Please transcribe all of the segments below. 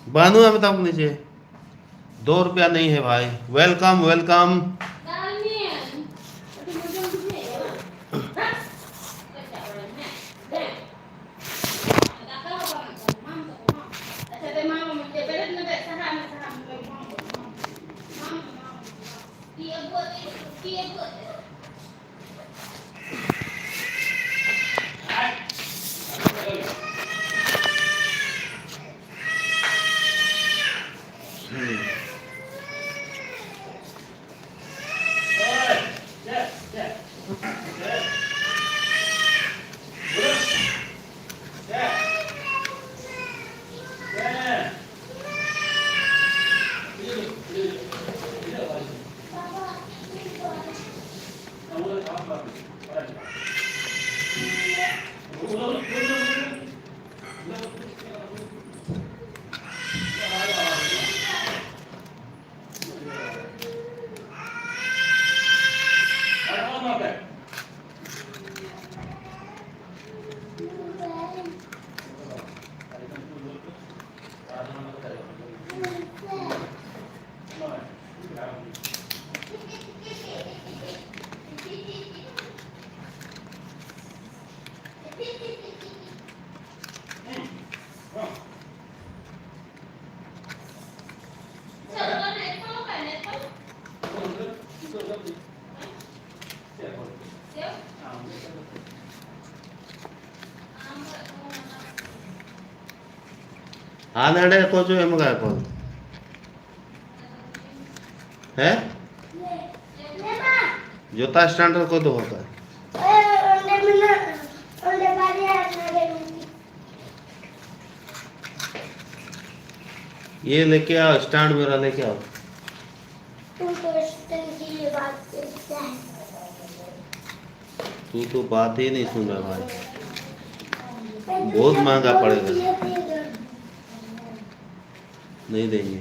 बानू है बताओ नीचे। 2 रुपया नहीं है भाई। Welcome welcome. ಆನಡೆ ಕೋಚು ಎಮಗ ಹಾಕೋ है जूता स्टैंड को दो होता है। ये लेके आओ स्टैंड मेरा लेके आओ। तू तो बात ही नहीं सुन रहा भाई। बहुत महंगा पड़ेगा। नहीं देंगे।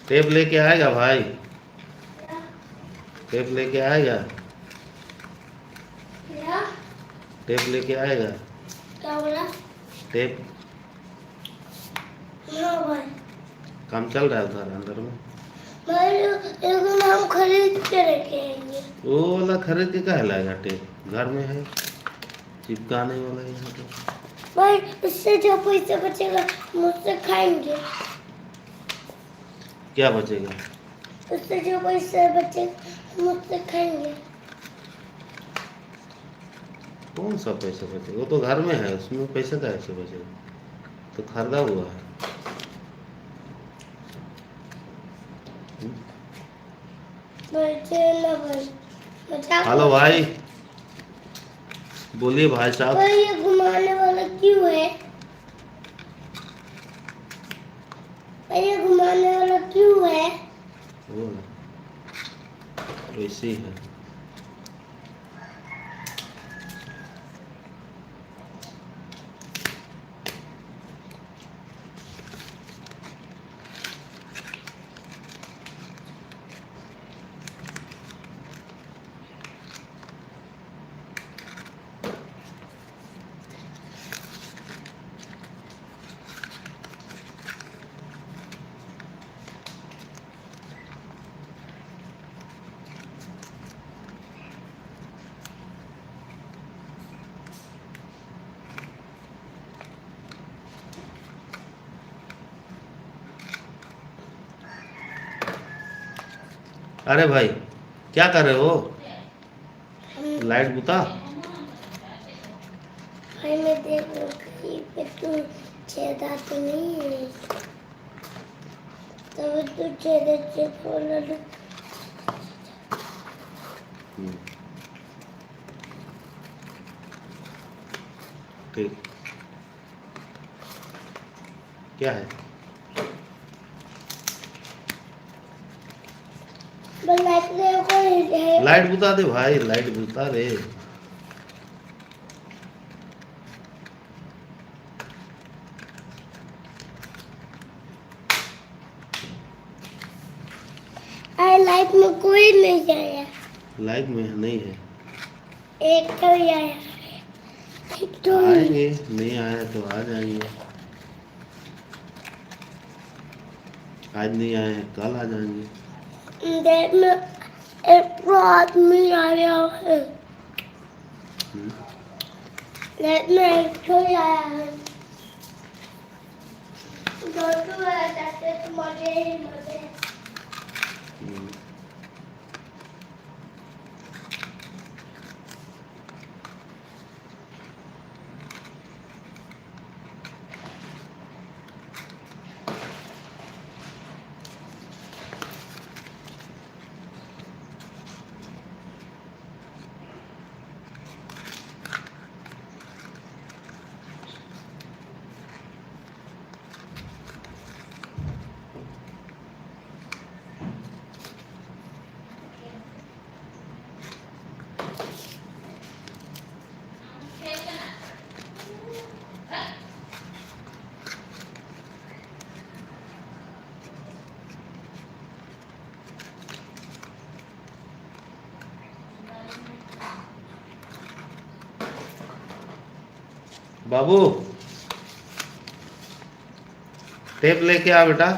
टेप लेके आएगा भाई। टेप लेके आएगा। टेप लेके आएगा। क्या बोला? टेप काम चल रहा है उधर अंदर में। हम खरीद के रखेंगे। वो वाला खरीद के क्या लाएगा? टेप घर में है चिपकाने वाला यहाँ पे। भाई उससे जो पैसा बचेगा मुझसे खाएंगे। क्या बचेगा? उससे जो पैसा बचेगा मुझसे खाएंगे। कौन सा पैसा बचेगा? वो तो घर में है उसमें पैसा कैसे बचेगा? तो खरीदा हुआ है। हेलो भाई बोलिए भाई साहब। भाई ये घुमाने वाला क्यों है? भाई ये घुमाने वाला क्यों है? वो वैसे ही है। अरे भाई क्या कर रहे हो? लाइट बुता। भाई मैं देख रहा हूँ कहीं पे तू छेदा तो नहीं है। तब तू छेदा चेक बोला। ठीक क्या है? लाइट बुता दे भाई लाइट बुता दे। अरे लाइफ में कोई नहीं आया, लाइफ में नहीं है। एक तो ही आया है, एक तो ही। आएंगे, नहीं आया तो आ जाएंगे। आज नहीं आए हैं कल आ जाएंगे। देख में एक तो आदमी आया है, हम्म, देख में एक तो ही आया है। दो तो आया जाते तो मजे ही मजे। हम्म। बाबू टेप लेके आ बेटा।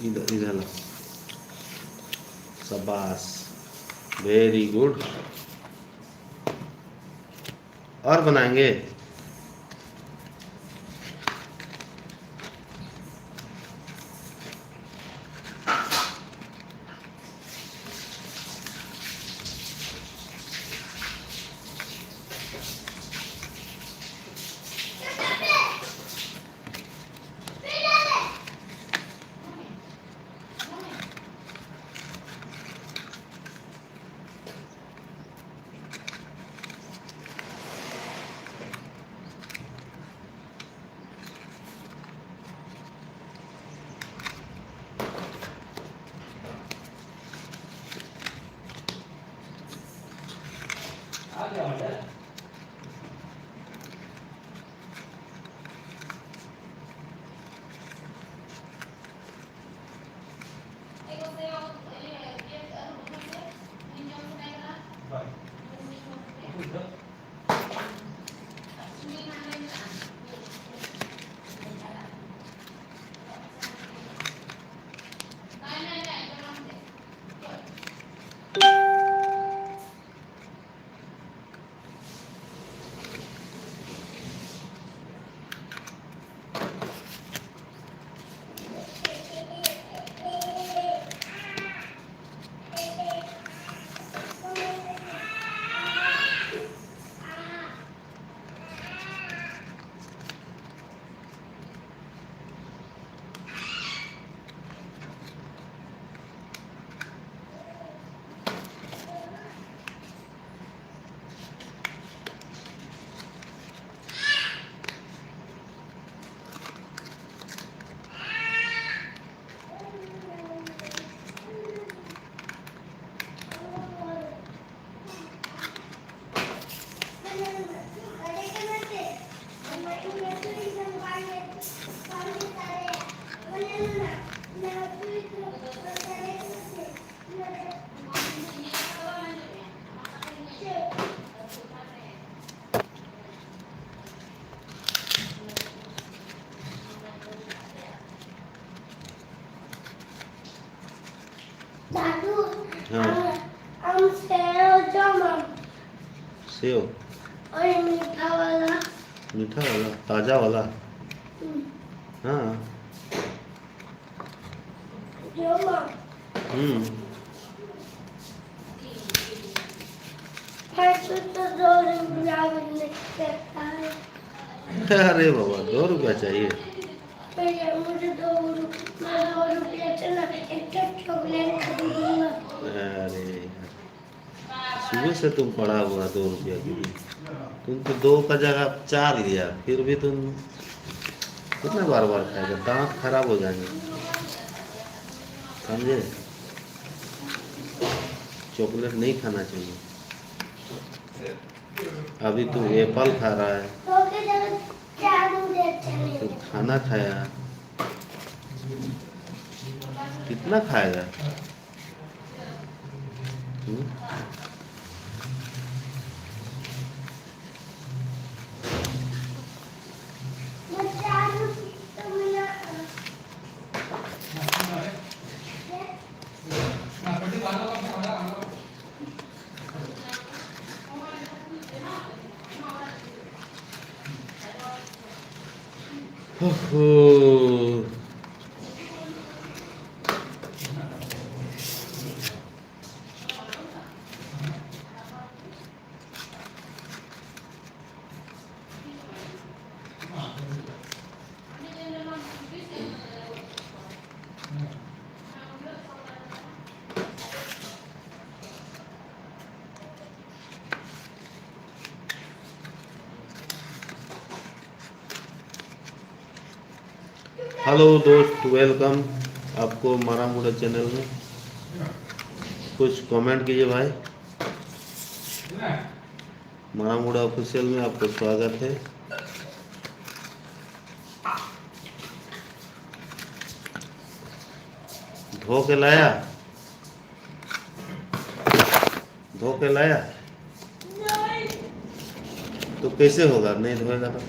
इधर इधर ला। शाबाश, वेरी गुड। और बनाएंगे। दादू, हाँ। हम सेव जमा सेव और ये मीठा वाला। मीठा वाला, ताजा वाला। हाँ। जमा हम्म। है तो 2 रुपया में निकलता है। अरे बाबा, 2 रुपया चाहिए। तो ये मुझे 2 रुपया चला एक चॉकलेट खरीदूंगा। अरे यार, सुबह से तुम पड़ा हुआ 2 रुपया के लिए। तुम तो 2 का जगह 4 लिया, फिर भी तुम कितना बार बार खाएगा, दांत खराब हो जाएंगे, समझे। चॉकलेट नहीं खाना चाहिए। अभी तू एप्पल खा रहा है, तो के जगह 4 मुझे अच्छा नहीं तो लगता। खाना खाया, कितना खाएगा? हम्म? मैं 4 रुपये तो मिला। ओहो, हेलो दोस्त, वेलकम आपको मारा मुड़ा चैनल में। कुछ कमेंट कीजिए भाई। मारा मुड़ा ऑफिशियल में आपको स्वागत है। धो के लाया, धो के लाया तो कैसे होगा, नहीं धोएगा तो।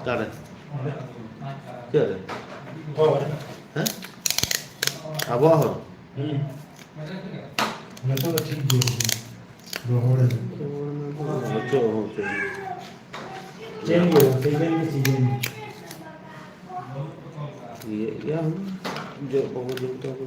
Tara. Kira. Hah? Apa hor? Ocho, ocho. Iya, jauh bawa jauh tahu.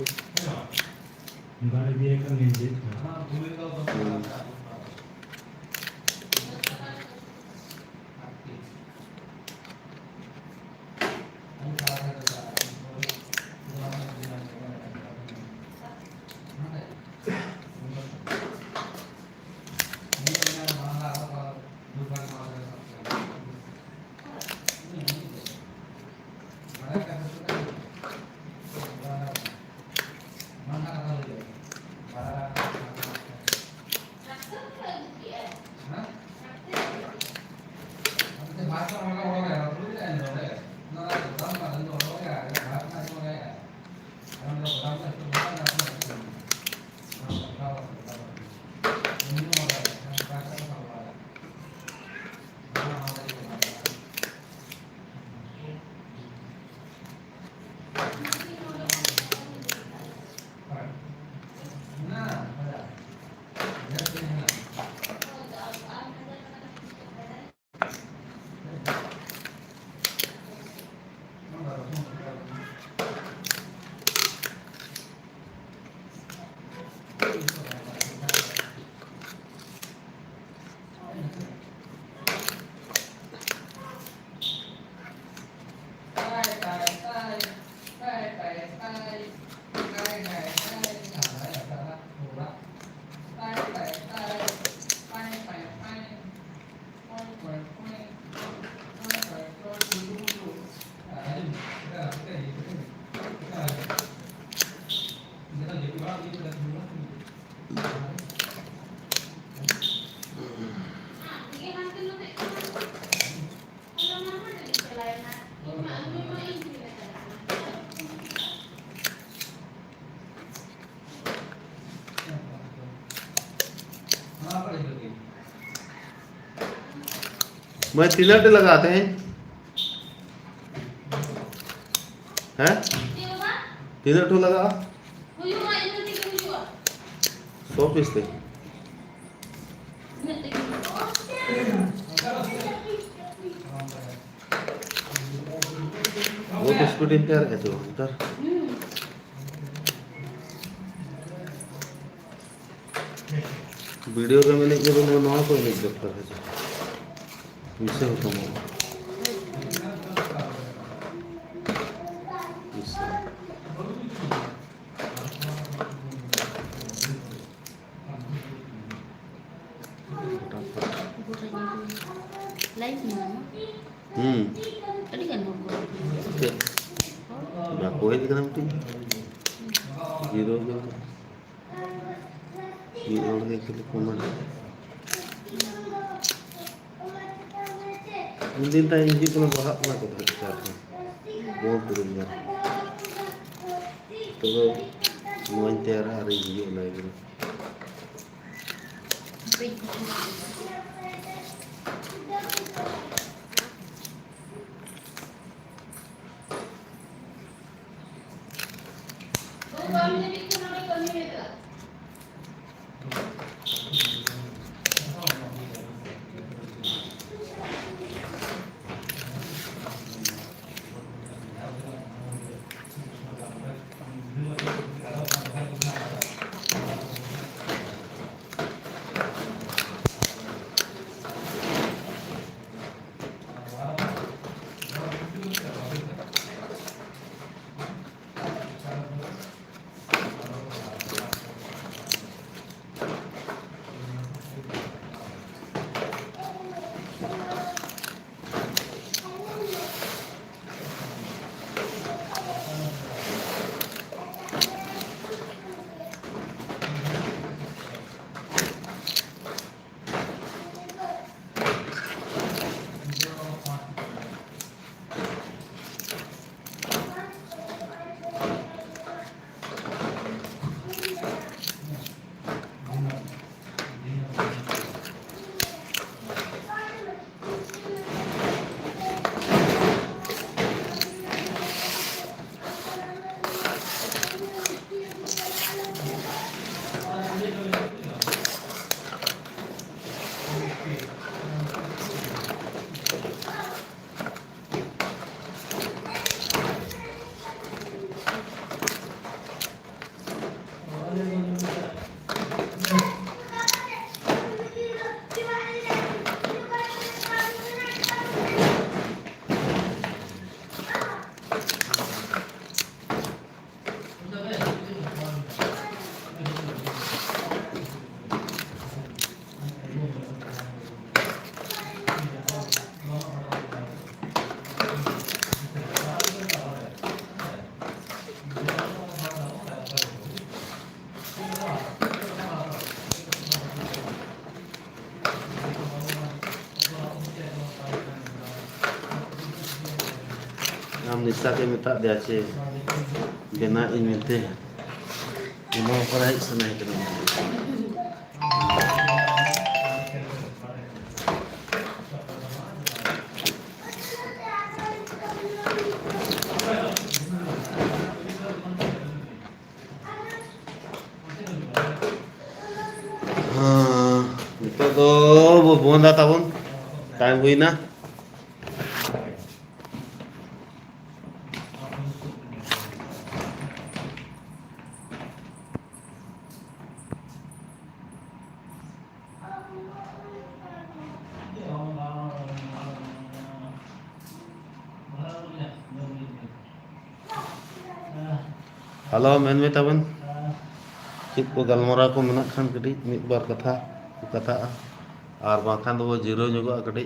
मैं 3 लगाते हैं हैं 3 लगा 100 पीस थे वो तो स्कूटी पे है तो उधर वीडियो का मैंने जब वो नॉन कोई नहीं देखता है इससे होता है इससे Live mama. Tadi kan mau oke udah koin kan nanti zero lagi klik komen mungkin tanya ini pun bahak lah kau tak cakap mau turunnya terus mau intera hari ini lagi am Nisa ke minta dia ce bena in minte mau parai sana ke nama itu tuh bukan tahun time huई ना Halo men me taban chik ko galmora ko menak khan kadi mid bar katha ar bangkhan do zero nyoga kadi